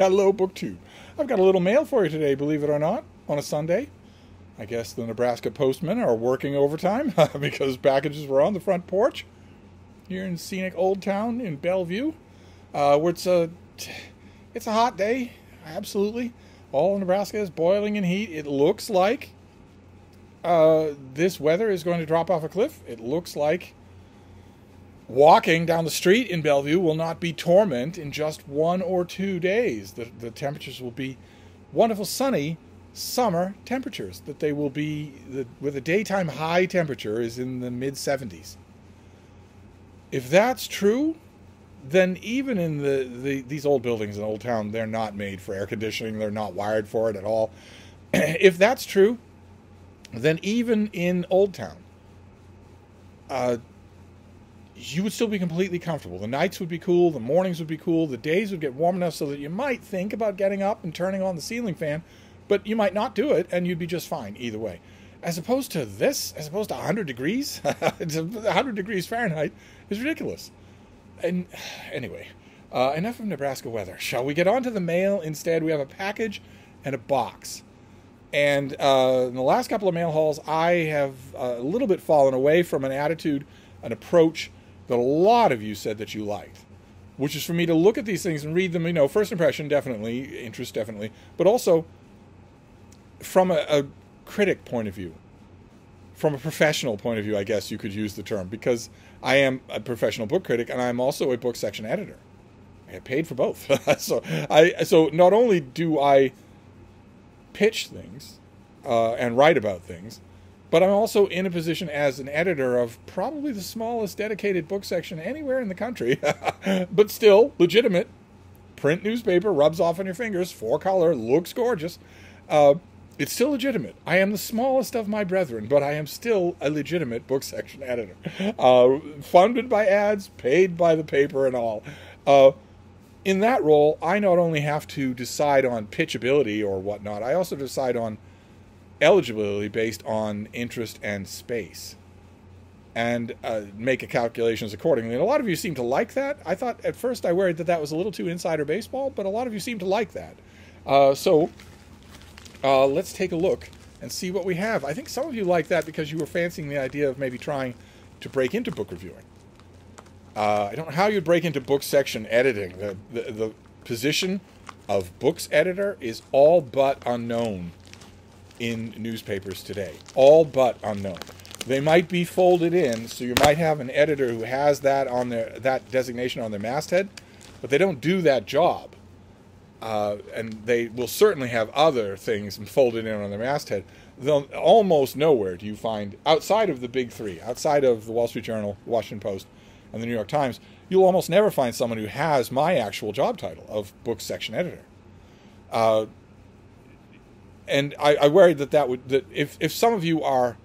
Hello, BookTube. I've got a little mail for you today, believe it or not, on a Sunday. I guess the Nebraska postmen are working overtime because packages were on the front porch here in scenic Old Town in Bellevue, where it's a hot day, absolutely. All of Nebraska is boiling in heat. It looks like this weather is going to drop off a cliff. It looks like walking down the street in Bellevue will not be torment in just 1 or 2 days. The temperatures will be wonderful, sunny summer temperatures. That they will be, with a daytime high temperature is in the mid-70s. If that's true, then even in these old buildings in Old Town, they're not made for air conditioning. They're not wired for it at all. If that's true, then even in Old Town, you would still be completely comfortable. The nights would be cool, the mornings would be cool, the days would get warm enough so that you might think about getting up and turning on the ceiling fan, but you might not do it, and you'd be just fine either way. As opposed to this, as opposed to 100 degrees, 100 degrees Fahrenheit is ridiculous. And anyway, enough of Nebraska weather. Shall we get on to the mail instead? We have a package and a box. And in the last couple of mail hauls, I have a little bit fallen away from an attitude, an approach that a lot of you said that you liked, which is for me to look at these things and read them, first impression, definitely, interest, definitely, but also from a critic point of view, from a professional point of view, I guess you could use the term, because I am a professional book critic and I'm also a book section editor. I get paid for both. So not only do I pitch things and write about things, but I'm also in a position as an editor of probably the smallest dedicated book section anywhere in the country, but still legitimate. Print newspaper, rubs off on your fingers, 4-color, looks gorgeous. It's still legitimate. I am the smallest of my brethren, but I am still a legitimate book section editor. Funded by ads, paid by the paper and all. In that role, I not only have to decide on pitchability or whatnot, I also decide on eligibility based on interest and space, and make calculations accordingly. And a lot of you seem to like that. I thought at first I worried that was a little too insider baseball, but a lot of you seem to like that. So let's take a look and see what we have. I think some of you like that because you were fancying the idea of maybe trying to break into book reviewing. I don't know how you'd break into book section editing. The position of books editor is all but unknown in newspapers today. All but unknown. They might be folded in, so you might have an editor who has that on that designation on their masthead, but they don't do that job. And they will certainly have other things folded in on their masthead. Almost nowhere do you find, outside of the big three, outside of the Wall Street Journal, the Washington Post, and the New York Times, you'll almost never find someone who has my actual job title of book section editor. And I worried that if some of you are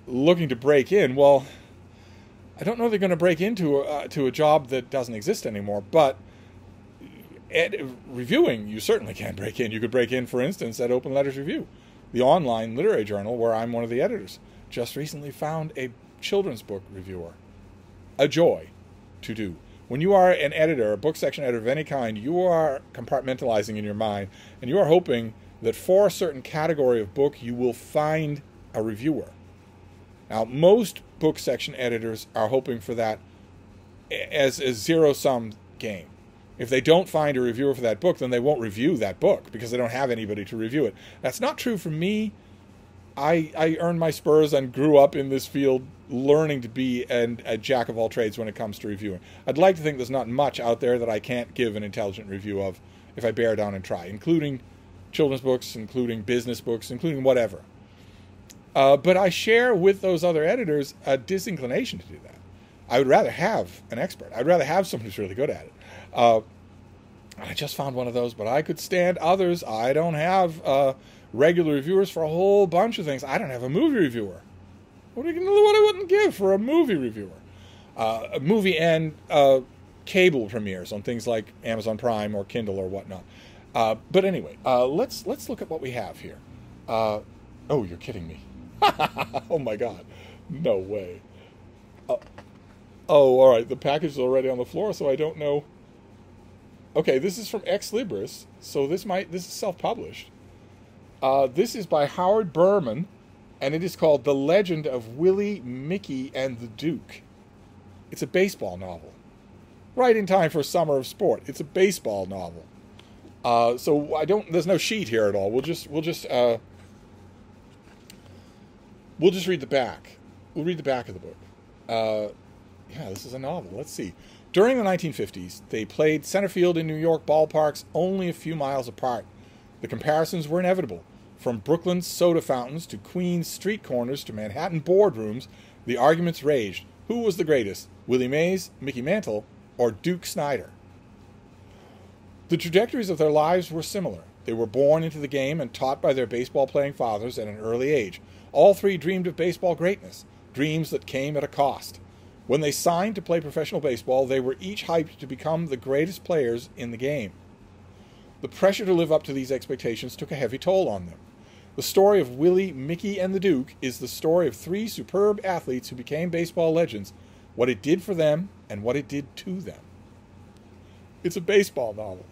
looking to break in, well, I don't know they're going to break into a job that doesn't exist anymore, but reviewing, you certainly can break in. You could break in, for instance, at Open Letters Review, the online literary journal where I'm one of the editors. Just recently found a children's book reviewer. A joy to do. When you are an editor, a book section editor of any kind, you are compartmentalizing in your mind, and you are hoping that for a certain category of book, you will find a reviewer. Now, most book section editors are hoping for that as a zero-sum game. If they don't find a reviewer for that book, then they won't review that book because they don't have anybody to review it. That's not true for me. I earned my spurs and grew up in this field learning to be a jack of all trades when it comes to reviewing. I'd like to think there's not much out there that I can't give an intelligent review of if I bear down and try, including children's books, including business books, including whatever. But I share with those other editors a disinclination to do that. I would rather have an expert. I'd rather have someone who's really good at it. I just found one of those, but I could stand others. I don't have regular reviewers for a whole bunch of things. I don't have a movie reviewer. What I wouldn't give for a movie reviewer? A movie and cable premieres on things like Amazon Prime or Kindle or whatnot. But anyway, let's look at what we have here. Oh, you're kidding me. Oh my God. No way. Oh, all right. The package is already on the floor, so I don't know. Okay, this is from Ex Libris, so this is self-published. This is by Howard Berman, and it is called The Legend of Willie, Mickey, and the Duke. It's a baseball novel. Right in time for Summer of Sport. It's a baseball novel. So there's no sheet here at all. We'll just read the back. We'll read the back of the book. Yeah, this is a novel. Let's see. During the 1950s, they played center field in New York ballparks only a few miles apart. The comparisons were inevitable. From Brooklyn's soda fountains to Queens street corners to Manhattan boardrooms, the arguments raged. Who was the greatest, Willie Mays, Mickey Mantle, or Duke Snider? The trajectories of their lives were similar. They were born into the game and taught by their baseball-playing fathers at an early age. All three dreamed of baseball greatness, dreams that came at a cost. When they signed to play professional baseball, they were each hyped to become the greatest players in the game. The pressure to live up to these expectations took a heavy toll on them. The story of Willie, Mickey, and the Duke is the story of three superb athletes who became baseball legends, what it did for them and what it did to them. It's a baseball novel.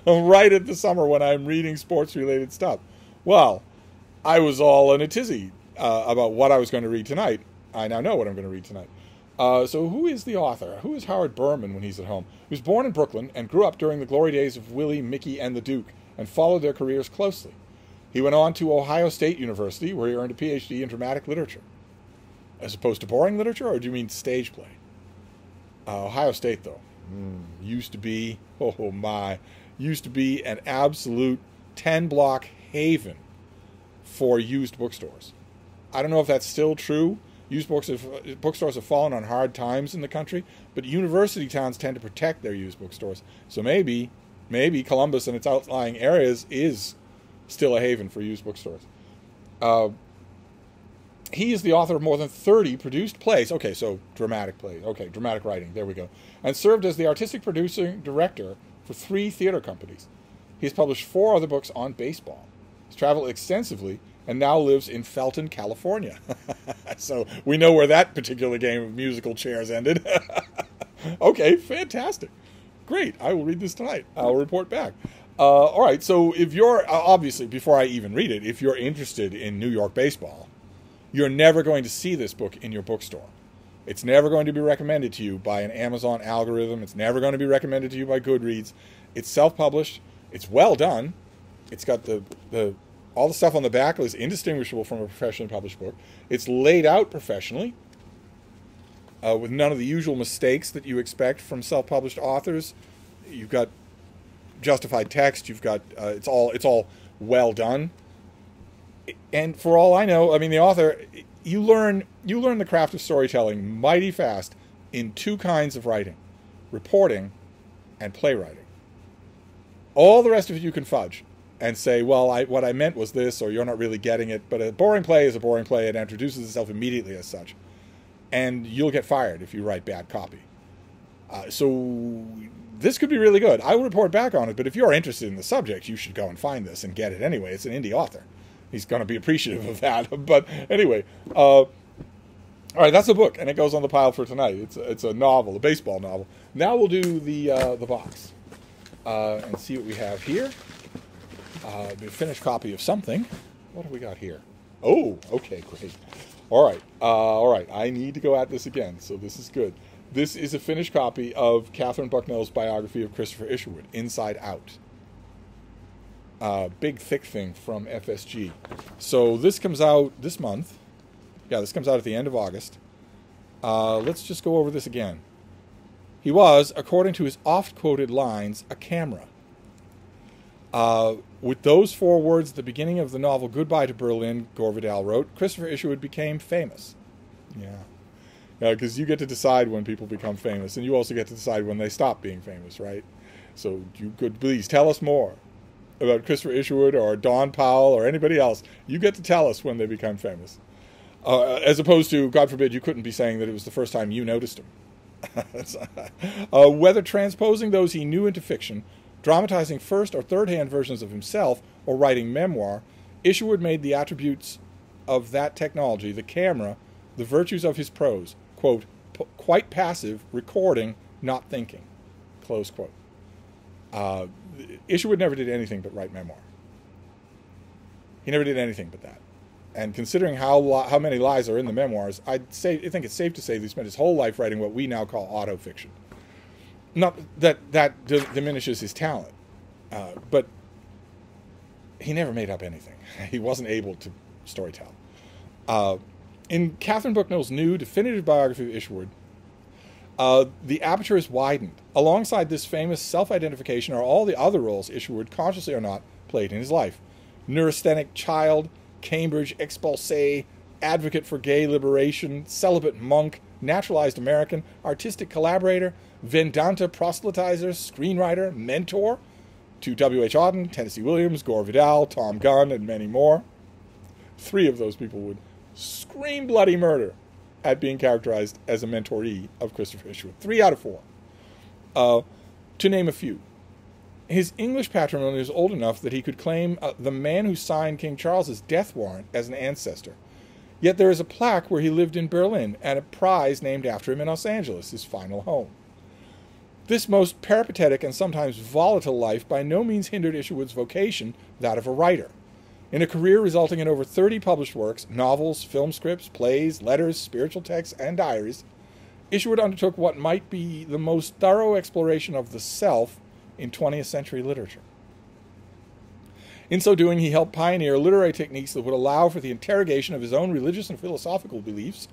Right at the summer when I'm reading sports-related stuff. Well, I was all in a tizzy about what I was going to read tonight. I now know what I'm going to read tonight. So who is the author? Who is Howard Berman when he's at home? He was born in Brooklyn and grew up during the glory days of Willie, Mickey, and the Duke and followed their careers closely. He went on to Ohio State University where he earned a PhD in dramatic literature. As opposed to boring literature, or do you mean stage play? Ohio State, though, used to be an absolute 10-block haven for used bookstores. I don't know if that's still true. Used bookstores have fallen on hard times in the country, but university towns tend to protect their used bookstores. So maybe Columbus and its outlying areas is still a haven for used bookstores. He is the author of more than 30 produced plays. Okay, so dramatic plays. Okay, dramatic writing. There we go. And served as the artistic director for 3 theater companies. He has published 4 other books on baseball. He's traveled extensively and now lives in Felton, California. So we know where that particular game of musical chairs ended. Okay, fantastic. Great. I will read this tonight. I'll report back. All right, so if you're, obviously, before I even read it, if you're interested in New York baseball, you're never going to see this book in your bookstore. It's never going to be recommended to you by an Amazon algorithm. It's never going to be recommended to you by Goodreads. It's self-published. It's well done. It's got all the stuff on the back is indistinguishable from a professionally published book. It's laid out professionally with none of the usual mistakes that you expect from self-published authors. You've got justified text. You've got it's all well done. And for all I know, I mean, the author, you learn the craft of storytelling mighty fast in 2 kinds of writing: reporting and playwriting. All the rest of it you can fudge and say, well, what I meant was this, or you're not really getting it. But a boring play is a boring play. It introduces itself immediately as such. And you'll get fired if you write bad copy. So this could be really good. I will report back on it, but if you're interested in the subject, you should go and find this and get it anyway. It's an indie author. He's going to be appreciative of that. But anyway, all right, that's a book, and it goes on the pile for tonight. It's a novel, a baseball novel. Now we'll do the box and see what we have here. A finished copy of something. What have we got here? Oh, okay, great. All right. I need to go at this again, so this is good. This is a finished copy of Catherine Bucknell's biography of Christopher Isherwood, Inside Out. Big, thick thing from FSG. So this comes out this month. Yeah, this comes out at the end of August. Let's just go over this again. He was, according to his oft-quoted lines, a camera. With those 4 words at the beginning of the novel Goodbye to Berlin, Gore Vidal wrote, Christopher Isherwood became famous. Yeah, because you get to decide when people become famous, and you also get to decide when they stop being famous, right? So you could please tell us more about Christopher Isherwood or Don Powell or anybody else. You get to tell us when they become famous. As opposed to, God forbid, you couldn't be saying that it was the first time you noticed him. Whether transposing those he knew into fiction, dramatizing first or third-hand versions of himself, or writing memoir, Isherwood made the attributes of that technology, the camera, the virtues of his prose, quote, quite passive, recording, not thinking, close quote. Uh, Isherwood never did anything but write memoir. He never did anything but that. And considering how many lies are in the memoirs, I think it's safe to say that he spent his whole life writing what we now call autofiction. Not that diminishes his talent, but he never made up anything. He wasn't able to storytell. In Catherine Booknell's new definitive biography of Isherwood, the aperture is widened. Alongside this famous self-identification are all the other roles Isherwood, consciously or not, played in his life. Neurasthenic child, Cambridge expulsee, advocate for gay liberation, celibate monk, naturalized American, artistic collaborator, Vedanta proselytizer, screenwriter, mentor to W.H. Auden, Tennessee Williams, Gore Vidal, Tom Gunn, and many more. 3 of those people would scream bloody murder at being characterized as a mentoree of Christopher Isherwood. 3 out of 4. To name a few. His English patrimony is old enough that he could claim the man who signed King Charles's death warrant as an ancestor. Yet there is a plaque where he lived in Berlin and a prize named after him in Los Angeles, his final home. This most peripatetic and sometimes volatile life by no means hindered Isherwood's vocation, that of a writer. In a career resulting in over 30 published works, novels, film scripts, plays, letters, spiritual texts, and diaries, Isherwood undertook what might be the most thorough exploration of the self in 20th century literature. In so doing, he helped pioneer literary techniques that would allow for the interrogation of his own religious and philosophical beliefs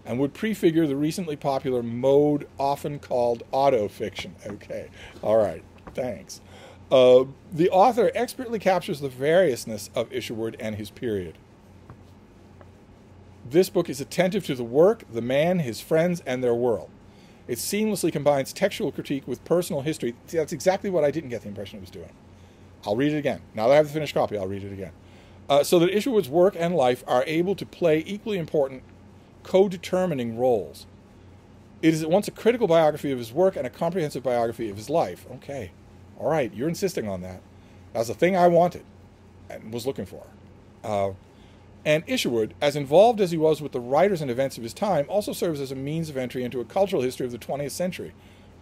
and would prefigure the recently popular mode often called autofiction. Okay, all right, thanks. The author expertly captures the variousness of Isherwood and his period. This book is attentive to the work, the man, his friends, and their world. It seamlessly combines textual critique with personal history. See, that's exactly what I didn't get the impression it was doing. I'll read it again. Now that I have the finished copy, I'll read it again. So that Isherwood's work and life are able to play equally important co-determining roles. It is at once a critical biography of his work and a comprehensive biography of his life. Okay. All right, you're insisting on that. That's the thing I wanted and was looking for. And Isherwood, as involved as he was with the writers and events of his time, also serves as a means of entry into a cultural history of the 20th century,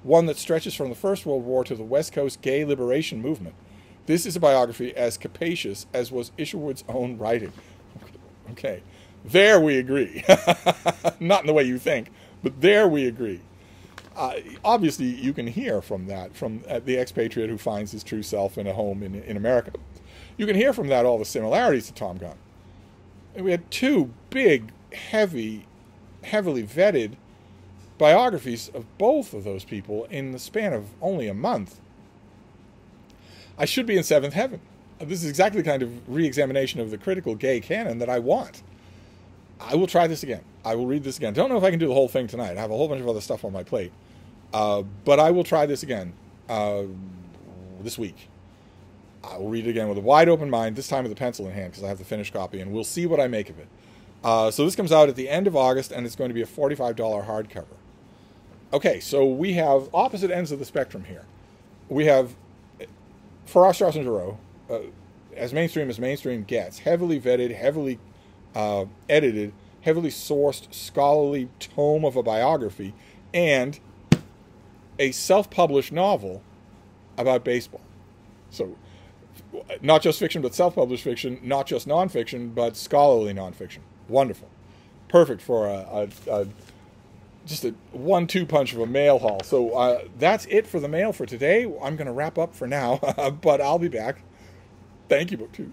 one that stretches from the First World War to the West Coast gay liberation movement. This is a biography as capacious as was Isherwood's own writing. Okay, there we agree. Not in the way you think, but there we agree. Obviously, you can hear from that, from the expatriate who finds his true self in a home in America. You can hear from that all the similarities to Tom Gunn. And we had 2 big, heavily vetted biographies of both of those people in the span of only a month. I should be in 7th heaven. This is exactly the kind of re-examination of the critical gay canon that I want. I will try this again. I will read this again. Don't know if I can do the whole thing tonight. I have a whole bunch of other stuff on my plate. But I will try this again this week. I will read it again with a wide open mind, this time with a pencil in hand because I have the finished copy, and we'll see what I make of it. So this comes out at the end of August, and it's going to be a $45 hardcover. Okay, so we have opposite ends of the spectrum here. We have Farrar, Straus, and Giroux, as mainstream gets, heavily vetted, heavily edited, heavily sourced, scholarly tome of a biography, and a self-published novel about baseball. So not just fiction, but self-published fiction, not just nonfiction, but scholarly nonfiction. Wonderful. Perfect for just a 1-2 punch of a mail haul. So that's it for the mail for today. I'm going to wrap up for now, but I'll be back. Thank you, BookTube.